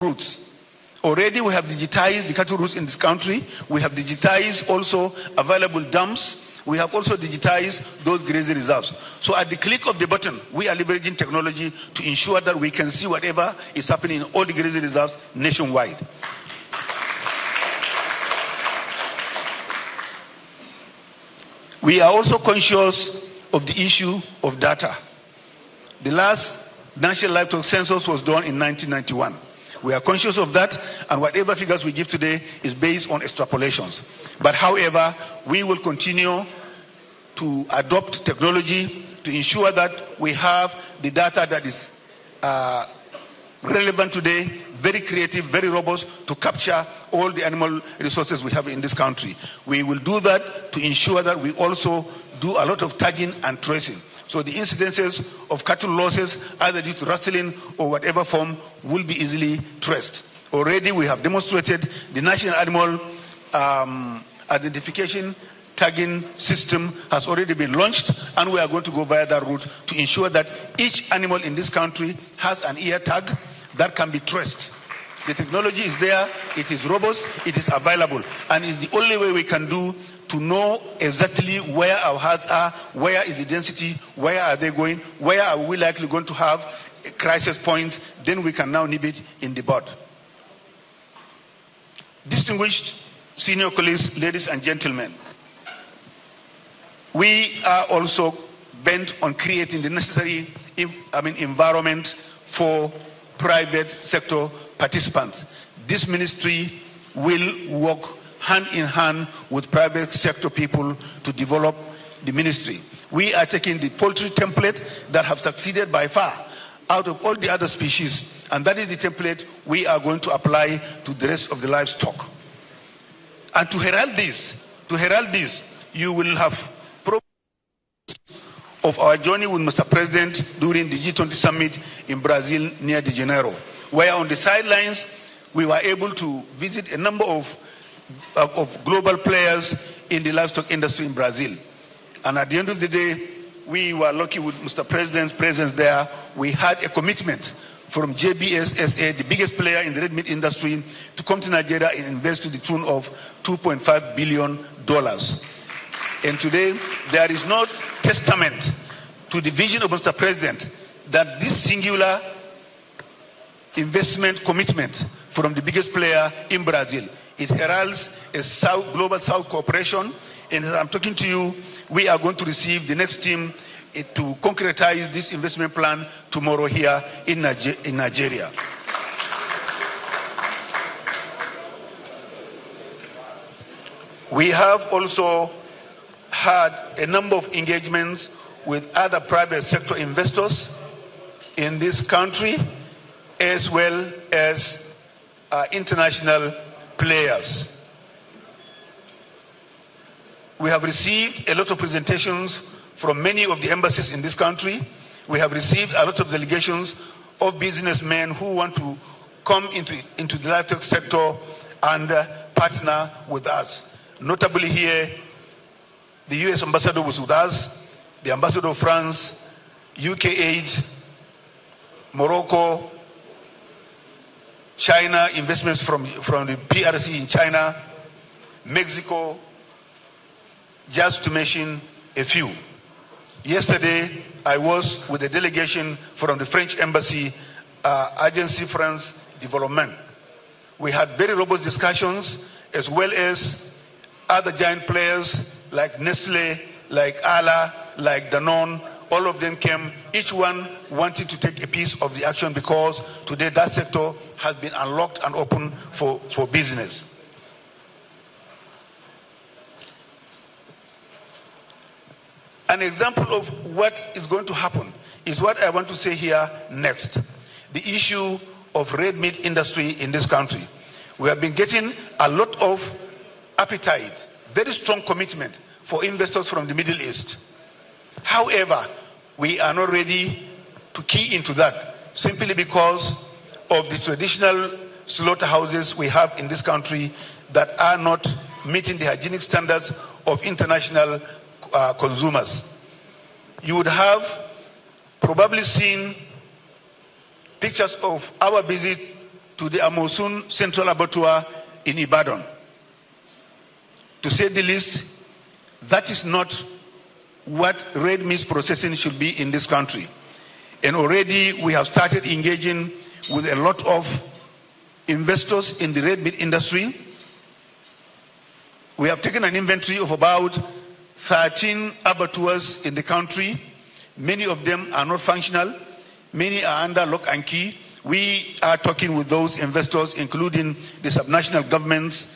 routes. Already we have digitized the cattle routes in this country. We have digitized also available dams. We have also digitized those grazing reserves. So at the click of the button, we are leveraging technology to ensure that we can see whatever is happening in all the grazing reserves nationwide. We are also conscious of the issue of data. The last National Livestock Census was done in 1991. We are conscious of that, and whatever figures we give today is based on extrapolations. But however, we will continue to adopt technology to ensure that we have the data that is relevant today, very creative, very robust, to capture all the animal resources we have in this country. We will do that to ensure that we also do a lot of tagging and tracing. So the incidences of cattle losses, either due to rustling or whatever form, will be easily traced. Already we have demonstrated the National Animal Identification Tagging System has already been launched, and we are going to go via that route to ensure that each animal in this country has an ear tag that can be traced. The technology is there, it is robust, it is available, and it's the only way we can do to know exactly where our herds are, where is the density, where are they going, where are we likely going to have a crisis point. Then we can now nib it in the bud. Distinguished senior colleagues, ladies and gentlemen, we are also bent on creating the necessary environment for private sector participants. This ministry will work hand in hand with private sector people to develop the ministry. We are taking the poultry template that have succeeded by far out of all the other species, and that is the template we are going to apply to the rest of the livestock. And to herald this, you will have of our journey with Mr. President during the G20 summit in Brazil near de Janeiro, where on the sidelines we were able to visit a number of global players in the livestock industry in Brazil. And at the end of the day, we were lucky with Mr. President's presence there. We had a commitment from JBS-SA, the biggest player in the red meat industry, to come to Nigeria and invest to the tune of $2.5 billion. And today, there is no testament to the vision of Mr. President that this singular investment commitment from the biggest player in Brazil, it heralds a global South cooperation. And as I'm talking to you, we are going to receive the next team to concretize this investment plan tomorrow here in Nigeria. We have also had a number of engagements with other private sector investors in this country, as well as international players. We have received a lot of presentations from many of the embassies in this country. We have received a lot of delegations of businessmen who want to come into the livestock sector and partner with us. Notably here, the US ambassador was with us, the ambassador of France, UK Aid, Morocco, China, investments from the PRC in China, Mexico, just to mention a few. Yesterday, I was with a delegation from the French Embassy, Agence France Development. We had very robust discussions, as well as other giant players like Nestle, like Ala, like Danone. All of them came, each one wanted to take a piece of the action, because today that sector has been unlocked and open for business. An example of what is going to happen is what I want to say here next. The issue of red meat industry in this country. We have been getting a lot of appetite, very strong commitment for investors from the Middle East. However, we are not ready to key into that, simply because of the traditional slaughterhouses we have in this country that are not meeting the hygienic standards of international consumers. You would have probably seen pictures of our visit to the Amosun Central Abattoir in Ibadan. To say the least, that is not what red meat processing should be in this country. And already we have started engaging with a lot of investors in the red meat industry. We have taken an inventory of about 13 abattoirs in the country. Many of them are not functional. Many are under lock and key. We are talking with those investors, including the subnational governments,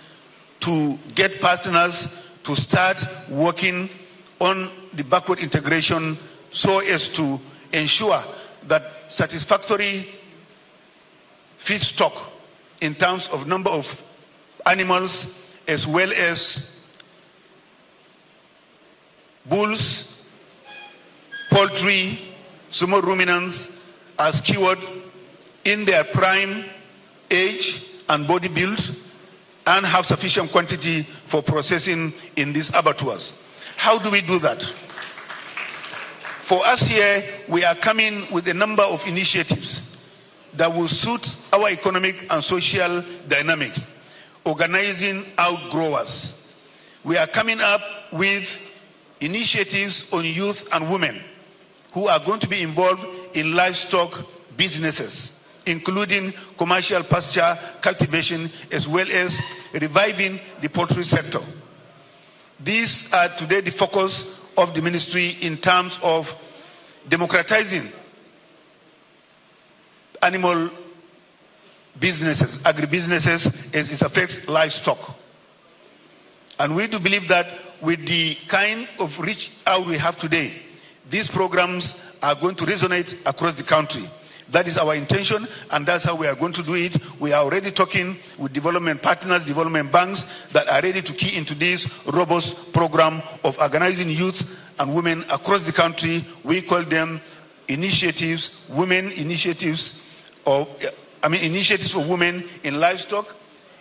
to get partners to start working on the backward integration so as to ensure that satisfactory feedstock in terms of number of animals as well as bulls, poultry, small ruminants are secured in their prime age and body build and have sufficient quantity for processing in these abattoirs. How do we do that? For us here, we are coming with a number of initiatives that will suit our economic and social dynamics, organizing outgrowers. We are coming up with initiatives on youth and women who are going to be involved in livestock businesses, including commercial pasture cultivation, as well as reviving the poultry sector. These are today the focus of the ministry in terms of democratizing animal businesses, agribusinesses, as it affects livestock. And we do believe that with the kind of reach out we have today, these programs are going to resonate across the country. That is our intention, and that's how we are going to do it. We are already talking with development partners, development banks that are ready to key into this robust program of organizing youth and women across the country. We call them initiatives, initiatives for women in livestock,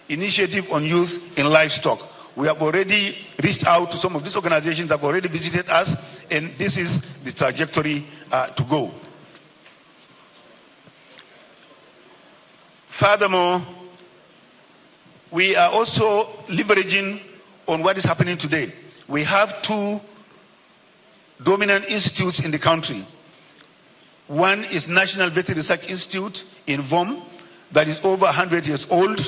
initiative on youth in livestock. We have already reached out to some of these organizations that have already visited us, and this is the trajectory to go. Furthermore, we are also leveraging on what is happening today. We have two dominant institutes in the country. One is National Veterinary Research Institute in VOM, that is over 100 years old,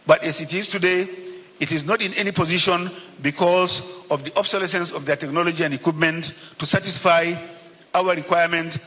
but as it is today, it is not in any position because of the obsolescence of their technology and equipment to satisfy our requirement